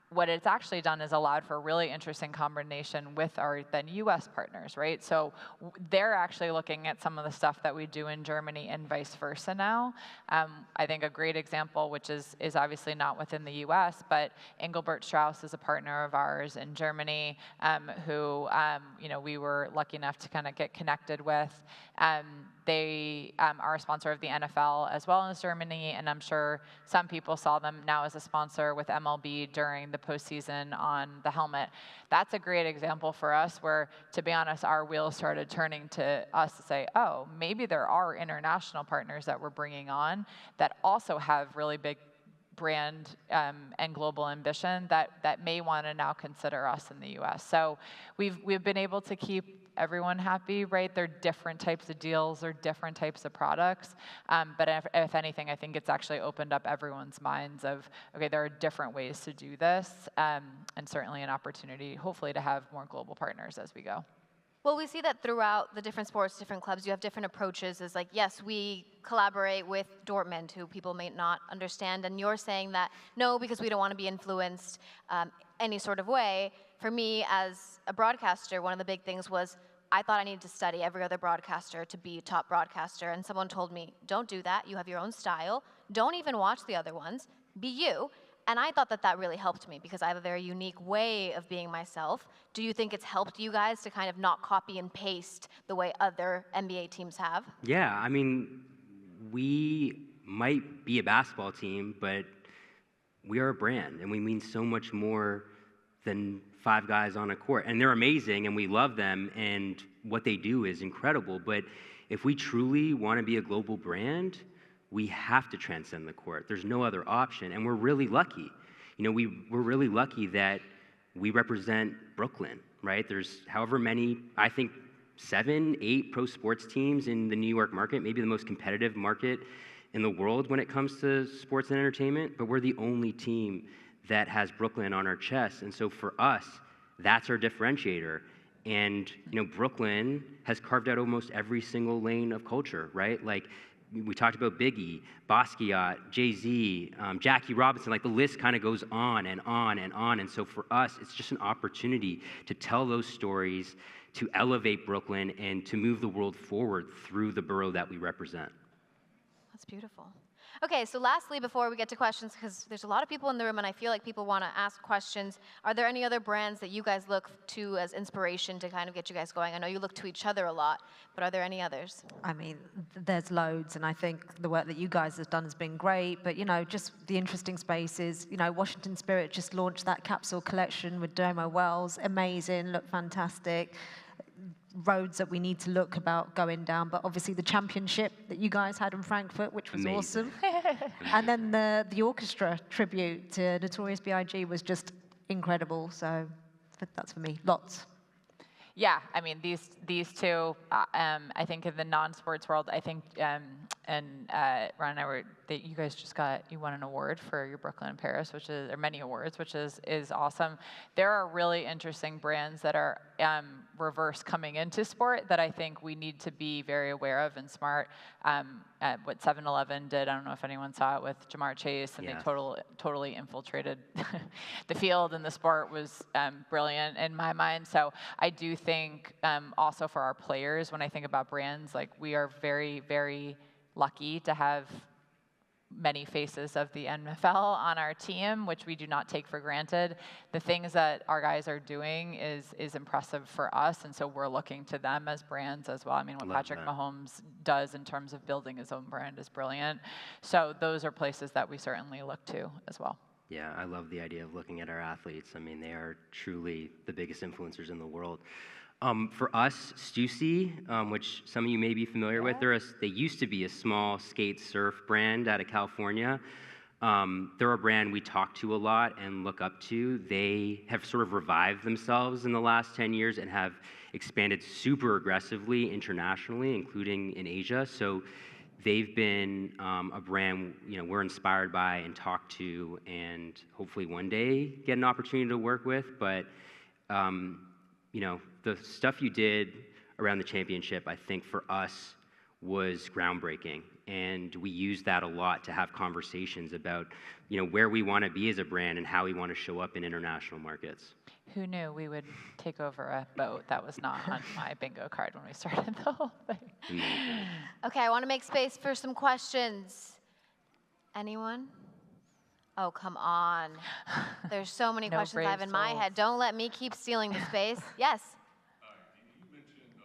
S3: What it's actually done is allowed for a really interesting combination with our then U.S. partners, right? So they're actually looking at some of the stuff that we do in Germany and vice versa now. I think a great example, which is obviously not within the U.S., but Engelbert Strauss is a partner of ours in Germany, who we were lucky enough to kind of get connected with. They are a sponsor of the NFL as well as Germany, and I'm sure some people saw them now as a sponsor with MLB during the postseason on the helmet. That's a great example for us where, to be honest, our wheels started turning to us to say, oh, maybe there are international partners that we're bringing on that also have really big brand and global ambition that may want to now consider us in the U.S. So we've been able to keep everyone happy, right? They're different types of deals, they're different types of products. But if anything, I think it's actually opened up everyone's minds of, okay, there are different ways to do this, and certainly an opportunity, hopefully, to have more global partners as we go.
S1: Well, we see that throughout the different sports, different clubs, you have different approaches. It's like, yes, we collaborate with Dortmund, who people may not understand, and you're saying that, no, because we don't want to be influenced any sort of way. For me, as a broadcaster, one of the big things was I thought I needed to study every other broadcaster to be a top broadcaster, and someone told me, don't do that, you have your own style, don't even watch the other ones, be you. And I thought that really helped me because I have a very unique way of being myself. Do you think it's helped you guys to kind of not copy and paste the way other NBA teams have?
S4: Yeah, I mean, we might be a basketball team, but we are a brand, and we mean so much more than 5 guys on a court. And they're amazing, and we love them, and what they do is incredible. But if we truly want to be a global brand, we have to transcend the court. There's no other option, and we're really lucky. We're really lucky that we represent Brooklyn, right? There's however many, I think 7, 8 pro sports teams in the New York market, maybe the most competitive market in the world when it comes to sports and entertainment, but we're the only team that has Brooklyn on our chest. And so for us, that's our differentiator. And Brooklyn has carved out almost every single lane of culture, right? Like, we talked about Biggie, Basquiat, Jay-Z, Jackie Robinson, like the list kind of goes on and on and on. And so for us, it's just an opportunity to tell those stories, to elevate Brooklyn, and to move the world forward through the borough that we represent.
S1: That's beautiful. Okay, so lastly, before we get to questions, because there's a lot of people in the room and I feel like people want to ask questions, are there any other brands that you guys look to as inspiration to kind of get you guys going? I know you look to each other a lot, but are there any others?
S2: I mean, there's loads, and I think the work that you guys have done has been great, but, just the interesting spaces. Washington Spirit just launched that capsule collection with Domo Wells. Amazing, looked fantastic. roads that we need to look about going down. But obviously the championship that you guys had in Frankfurt, which was
S4: Amazing.
S2: awesome. And then the orchestra tribute to Notorious B.I.G. was just incredible. So that's for me, lots.
S3: Yeah, I mean, these two, I think in the non-sports world, I think, and Ron and I were, you guys just you won an award for your Brooklyn and Paris, which is, or many awards, which is awesome. There are really interesting brands that are reverse coming into sport that I think we need to be very aware of and smart. What 7-Eleven did, I don't know if anyone saw it with Jamar Chase, and
S4: Yeah.
S3: they totally infiltrated the field, and the sport was brilliant in my mind. So I do think also for our players, when I think about brands, like we are very, very lucky to have many faces of the NFL on our team, which we do not take for granted. The things that our guys are doing is impressive for us, and so we're looking to them as brands as well. I mean, what
S4: Love
S3: Patrick
S4: that.
S3: Mahomes does in terms of building his own brand is brilliant. So those are places that we certainly look to as well.
S4: Yeah, I love the idea of looking at our athletes. I mean, they are truly the biggest influencers in the world. For us, Stussy, which some of you may be familiar with, they used to be a small skate surf brand out of California. They're a brand we talk to a lot and look up to. They have sort of revived themselves in the last 10 years and have expanded super aggressively internationally, including in Asia. So they've been a brand we're inspired by and talk to, and hopefully one day get an opportunity to work with. But the stuff you did around the championship, I think for us was groundbreaking, and we use that a lot to have conversations about where we want to be as a brand and how we want to show up in international markets.
S3: Who knew we would take over a boat? That was not on my bingo card when we started the whole thing.
S4: Amazing.
S1: Okay, I want to make space for some questions. Anyone? Oh, come on. There's so many
S3: No
S1: questions I have
S3: brave
S1: in my
S3: souls.
S1: head. Don't let me keep stealing the space. Yes?
S5: You mentioned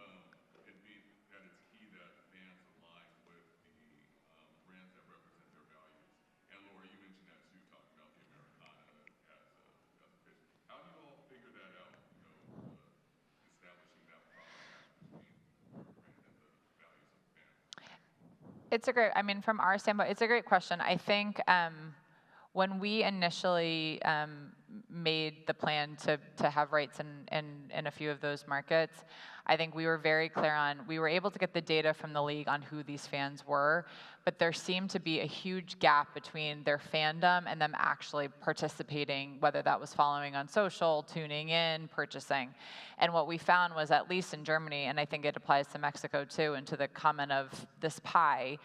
S5: that it's key that fans align with the brands that represent their values. And Laura, you mentioned that too, talking about the Americana as a pitch. How do you all figure that out, establishing that proper match between the brand and the values of the fans?
S3: It's a great, I mean, from our standpoint, it's a great question. I think when we initially made the plan to have rights in a few of those markets, I think we were very clear on, we were able to get the data from the league on who these fans were, but there seemed to be a huge gap between their fandom and them actually participating, whether that was following on social, tuning in, purchasing. And what we found was, at least in Germany, and I think it applies to Mexico too, and to the comment of this pie,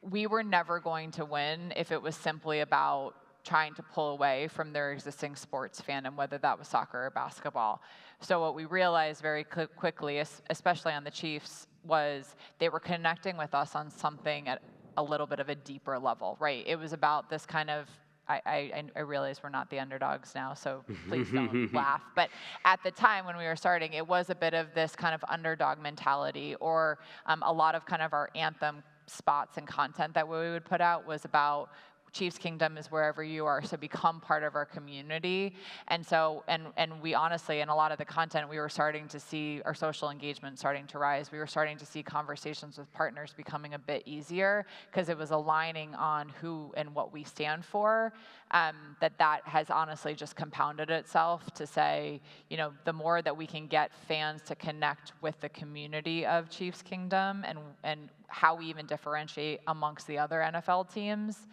S3: we were never going to win if it was simply about trying to pull away from their existing sports fandom, whether that was soccer or basketball. So what we realized very quickly, especially on the Chiefs, was they were connecting with us on something at a little bit of a deeper level, right? It was about this kind of, I realize we're not the underdogs now, so please don't laugh. But at the time when we were starting, it was a bit of this kind of underdog mentality, or a lot of kind of our anthem spots and content that we would put out was about Chiefs Kingdom is wherever you are, so become part of our community. And so, and we honestly, in a lot of the content, we were starting to see our social engagement starting to rise. We were starting to see conversations with partners becoming a bit easier because it was aligning on who and what we stand for. That has honestly just compounded itself to say, the more that we can get fans to connect with the community of Chiefs Kingdom and how we even differentiate amongst the other NFL teams,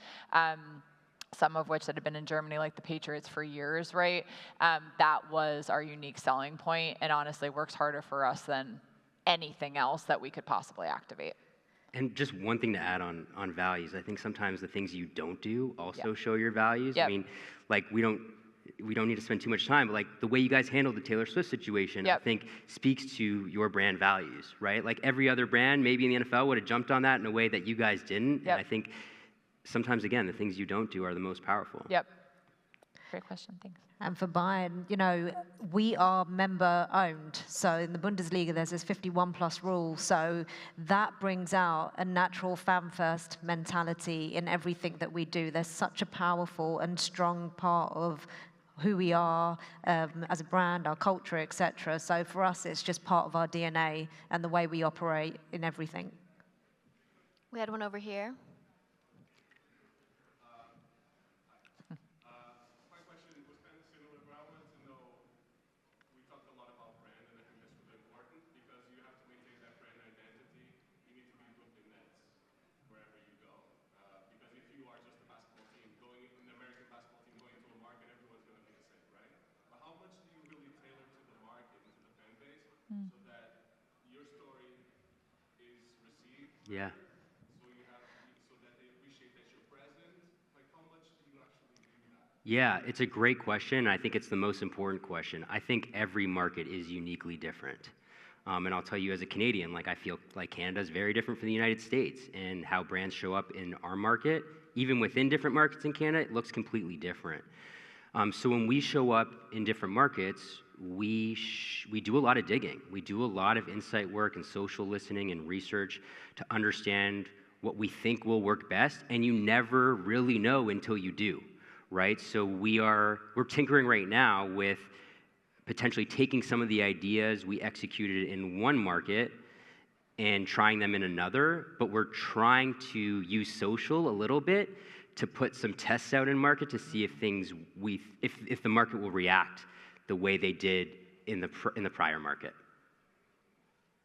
S3: some of which that have been in Germany, like the Patriots, for years, right? That was our unique selling point, and honestly works harder for us than anything else that we could possibly activate.
S4: And just one thing to add on values, I think sometimes the things you don't do also
S3: Yep.
S4: show your values.
S3: Yep.
S4: I mean, like we don't need to spend too much time, but like the way you guys handled the Taylor Swift situation,
S3: Yep.
S4: I think speaks to your brand values, right? Like every other brand, maybe in the NFL, would have jumped on that in a way that you guys didn't.
S3: Yep.
S4: And I think sometimes, again, the things you don't do are the most powerful.
S3: Yep. Great question, thanks.
S2: And for Bayern, we are member-owned. So in the Bundesliga, there's this 51+ rule. So that brings out a natural fan-first mentality in everything that we do. There's such a powerful and strong part of who we are as a brand, our culture, etc. So for us, it's just part of our DNA and the way we operate in everything.
S1: We had one over here.
S5: My question was kind of similar, but I wanted to know, we talked a lot about brand, and I think that's really important because you have to maintain that brand identity. You need to be booked in nets wherever you go. Because if you are just a basketball team, an American basketball team going to a market, everyone's going to be the same, right? But how much do you really tailor to the market and to the fan base so that your story is received?
S4: Yeah.
S5: So that they appreciate that you're present? Like, how much do you actually do that?
S4: Yeah, it's a great question. I think it's the most important question. I think every market is uniquely different. And I'll tell you as a Canadian, like I feel like Canada is very different from the United States, and how brands show up in our market, even within different markets in Canada, it looks completely different. So when we show up in different markets, we do a lot of digging. We do a lot of insight work and social listening and research to understand what we think will work best, and you never really know until you do, right? So we're tinkering right now with potentially taking some of the ideas we executed in one market and trying them in another, but we're trying to use social a little bit to put some tests out in market to see if the market will react the way they did in the prior market.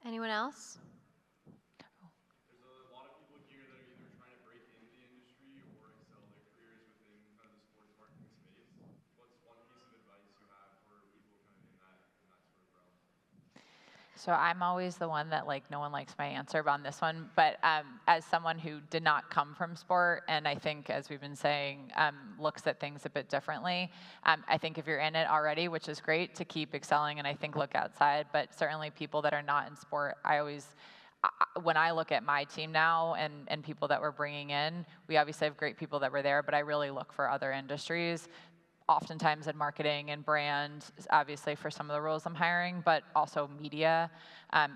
S1: Anyone else?
S5: There's a lot of people here that are either trying to break into the industry or excel their careers within kind of the sports marketing space. What's one piece of advice you have for people kind of in that sort of realm?
S3: So I'm always the one that no one likes my answer on this one, but as someone who did not come from sport, and I think, as we've been saying, looks at things a bit differently, I think if you're in it already, which is great, to keep excelling, and I think look outside, but certainly people that are not in sport, when I look at my team now and people that we're bringing in, we obviously have great people that were there, but I really look for other industries. Oftentimes in marketing and brand, obviously for some of the roles I'm hiring, but also media,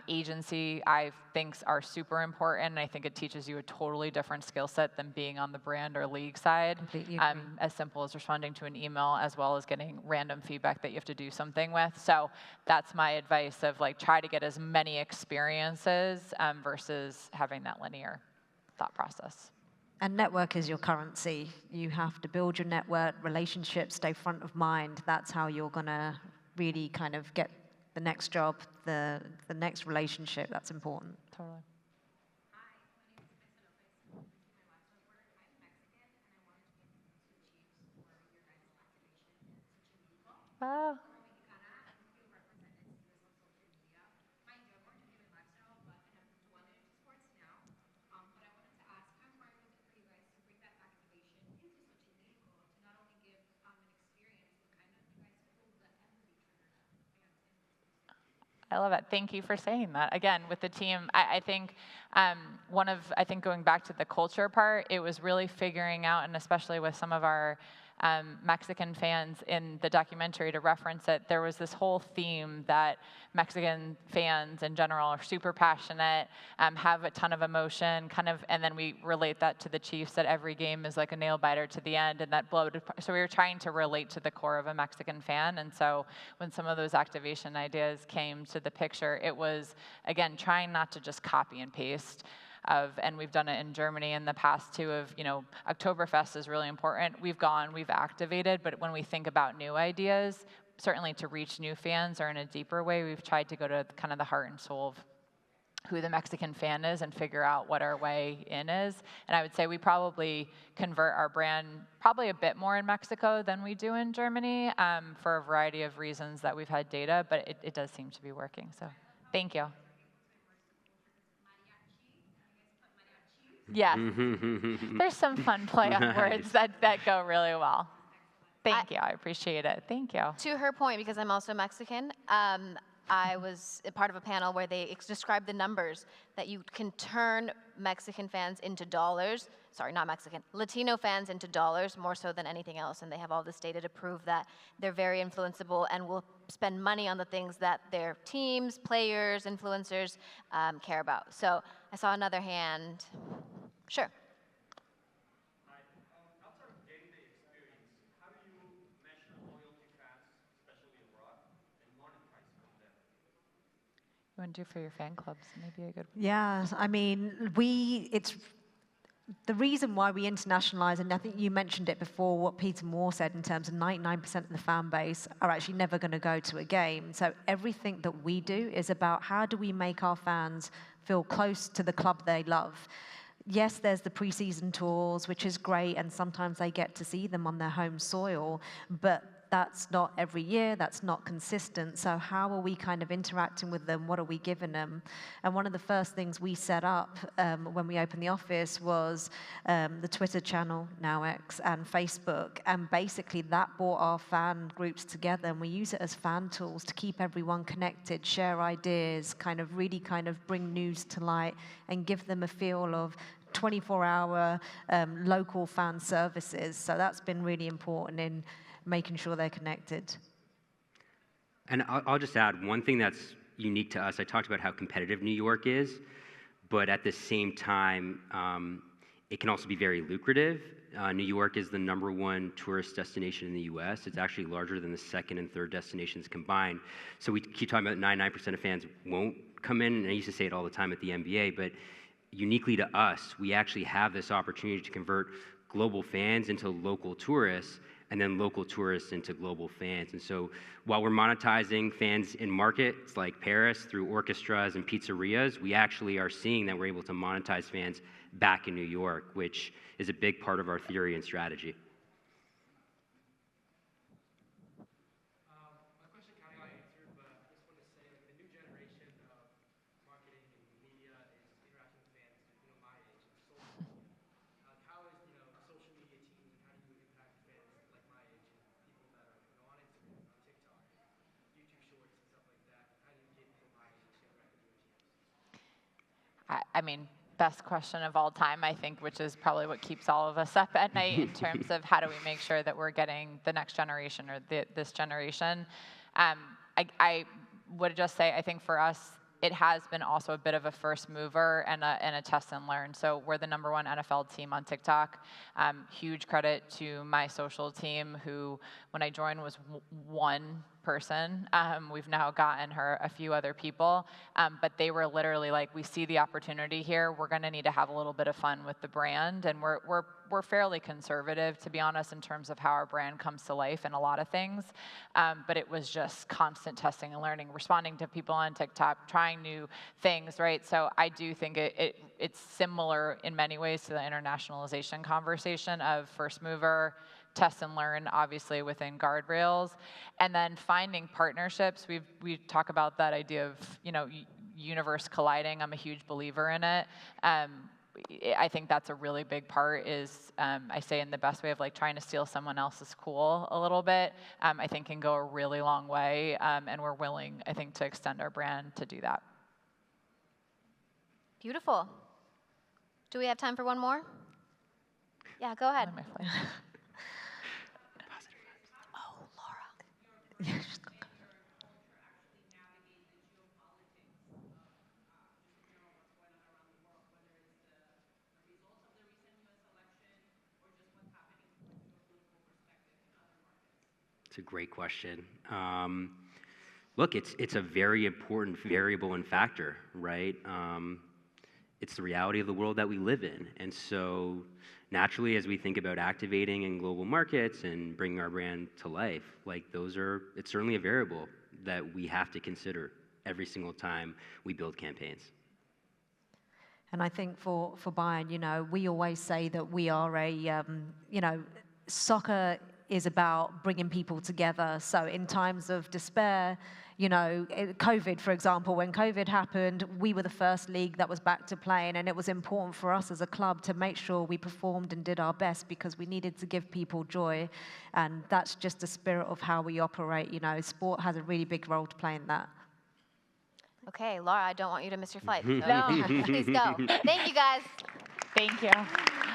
S3: agency, I think are super important. And I think it teaches you a totally different skill set than being on the brand or league side.
S2: Completely agree.
S3: As simple as responding to an email, as well as getting random feedback that you have to do something with. So that's my advice of try to get as many experiences versus having that linear thought process.
S2: And network is your currency. You have to build your network, relationships, stay front of mind. That's how you're going to really kind of get the next job, the next relationship. That's important.
S3: Totally. Wow. I love it. Thank you for saying that. Again, with the team, I think going back to the culture part, it was really figuring out, and especially with some of our Mexican fans in the documentary, to reference it, there was this whole theme that Mexican fans in general are super passionate, have a ton of emotion, and then we relate that to the Chiefs, that every game is like a nail biter to the end, and that bloated. So we were trying to relate to the core of a Mexican fan, and so when some of those activation ideas came to the picture, it was, again, trying not to just copy and paste. And we've done it in Germany in the past too, Oktoberfest is really important. We've activated, but when we think about new ideas, certainly to reach new fans or in a deeper way, we've tried to go to kind of the heart and soul of who the Mexican fan is and figure out what our way in is. And I would say we probably convert our brand probably a bit more in Mexico than we do in Germany for a variety of reasons that we've had data, but it does seem to be working. So thank you. Yes. There's some fun play on words that go really well. Thank you. I appreciate it. Thank you.
S1: To her point, because I'm also Mexican, I was a part of a panel where they described the numbers that you can turn Mexican fans into dollars. Sorry, not Mexican. Latino fans into dollars more so than anything else. And they have all this data to prove that they're very influenceable and will spend money on the things that their teams, players, influencers care about. So I saw another hand. Sure.
S6: Outside of day-to-day experience, how do you measure loyalty
S3: want to do for your fan clubs? Maybe a good one.
S2: Yeah, I mean, it's the reason why we internationalize, and I think you mentioned it before, what Peter Moore said in terms of 99% of the fan base are actually never going to go to a game. So everything that we do is about how do we make our fans feel close to the club they love. Yes, there's the preseason tours, which is great, and sometimes they get to see them on their home soil, but that's not every year, that's not consistent. So how are we kind of interacting with them? What are we giving them? And one of the first things we set up when we opened the office was the Twitter channel, now X, and Facebook. And basically that brought our fan groups together, and we use it as fan tools to keep everyone connected, share ideas, really bring news to light, and give them a feel of 24-hour local fan services. So that's been really important in making sure they're connected.
S4: And I'll just add one thing that's unique to us. I talked about how competitive New York is, but at the same time, it can also be very lucrative. New York is the #1 tourist destination in the US. It's actually larger than the second and third destinations combined. So we keep talking about 99% of fans won't come in, and I used to say it all the time at the NBA, but uniquely to us, we actually have this opportunity to convert global fans into local tourists, and then local tourists into global fans. And so while we're monetizing fans in markets like Paris through orchestras and pizzerias, we actually are seeing that we're able to monetize fans back in New York, which is a big part of our theory and strategy.
S6: My question kind of got answered, but I just want to say, like, the new generation of marketing and media is interacting with fans, my age, and social media. How is, social media teams, and how do you impact fans like my age and people that are, on Instagram, on TikTok, YouTube Shorts, and stuff like that? How do you get people my age to interact with your teams?
S3: I mean, best question of all time, I think, which is probably what keeps all of us up at night in terms of how do we make sure that we're getting the next generation or this generation. I would just say, I think for us, it has been also a bit of a first mover and a test and learn. So we're the #1 NFL team on TikTok. Huge credit to my social team, who, when I joined, was one person. We've now gotten her a few other people, but they were literally like, we see the opportunity here. We're going to need to have a little bit of fun with the brand, and we're fairly conservative, to be honest, in terms of how our brand comes to life in a lot of things. But it was just constant testing and learning, responding to people on TikTok, trying new things, right? So I do think it's similar in many ways to the internationalization conversation of first mover, test and learn, obviously within guardrails, and then finding partnerships. We talk about that idea of universe colliding. I'm a huge believer in it. I think that's a really big part. Is I say in the best way of like trying to steal someone else's cool a little bit. I think can go a really long way, and we're willing, I think, to extend our brand to do that.
S1: Beautiful. Do we have time for one more? Yeah, go ahead. Oh, Laura.
S4: It's a great question. Look, it's a very important variable and factor, right? It's the reality of the world that we live in. And so naturally, as we think about activating in global markets and bringing our brand to life, it's certainly a variable that we have to consider every single time we build campaigns.
S2: And I think for Bayern, we always say that we are soccer is about bringing people together. So in times of despair, COVID, for example, when COVID happened, we were the first league that was back to playing, and it was important for us as a club to make sure we performed and did our best because we needed to give people joy, and that's just the spirit of how we operate. Sport has a really big role to play in that.
S1: Okay, Laura, I don't want you to miss your flight. So please go. Thank you, guys.
S3: Thank you.